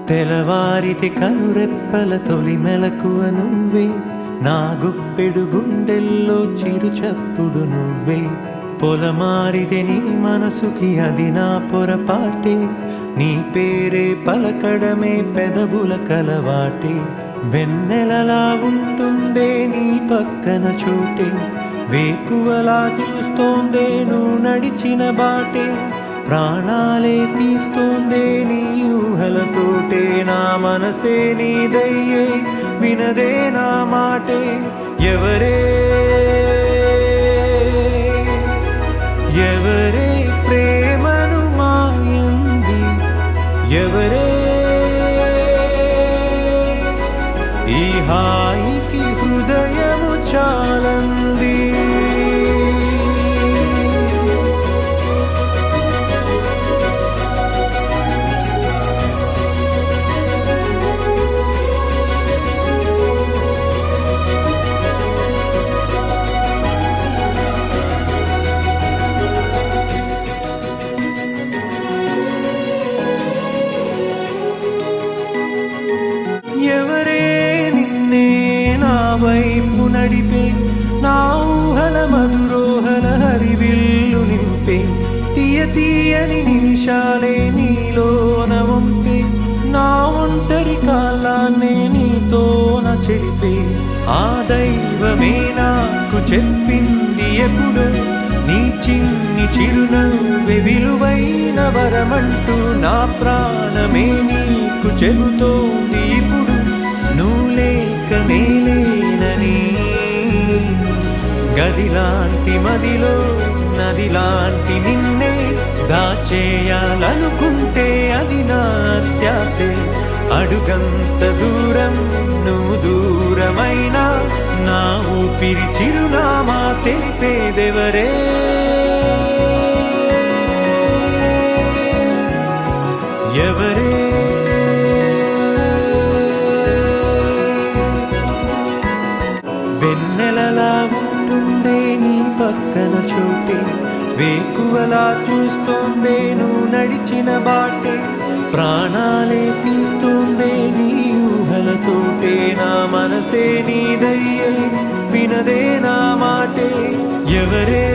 తెలవారితి కనురెప్పల తొలి మెలకువ నువ్వే, నా గుప్పెడు గుండెల్లో చిరు చప్పుడు నువ్వే. పొలమారితే నీ మనసుకి అది నా పొరపాటే, నీ పేరే పలకడమే పెదవుల కలవాటే. వెన్నెలలా ఉంటుందే నీ పక్కన చోటే, వేకువలా చూస్తోందే నువ్వు నడిచిన బాటే. ప్రాణాలే తీస్తోందే నీ ఊహలతోటే, నా మనసే నీదయ్యే వినదే నా మాటే. ఎవరే ఎవరే ప్రేమను మాయంది, ఎవరే ఈ హాయికి హృదయము చాలంది. ఎవరే నిన్నే నా వైపు నడిపే, నా ఊహల మధురోహల హరివిల్లు నింపే. తీయ తీయని నిమిషాలే నీలోన వంపే, నా ఒంటరి కాలాన్నే నీతోన చెరిపే. ఆ దైవమే నాకు చెప్పింది ఎప్పుడు, నీ చిన్ని చిరునవ్వే విలువైన వరమంటూ. నా ప్రాణమే నీకు చెబుతోంది ఇప్పుడు, నువ్వు లేక నేలేనని. గదిలాంటి మదిలో నదిలాంటి నిన్నే దాచేయాలనుకుంటే అది నా అత్యాసే. అడుగంత దూరం నువ్వు దూరమైనా, నా ఊపిరి చిరునామా తెలిపేదెవరే. ఎవరే వెన్నెలలా ఉంటుందే నీ పక్కన చోటే, వేకువలా చూస్తోందే నువ్వు నడిచిన బాటే. ప్రాణాలే తీస్తోందే నీ ఊహలతోటే, నా మనసే నీదయ్యే వినదే నా మాటే. ఎవరే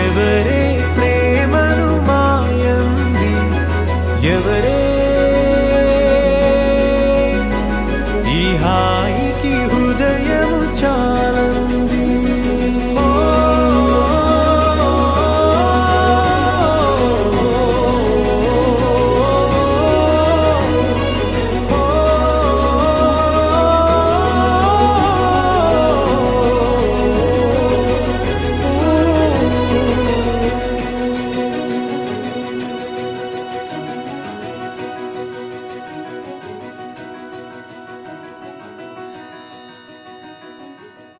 ఎవరే ప్రేమను మాయంది, ఎవరే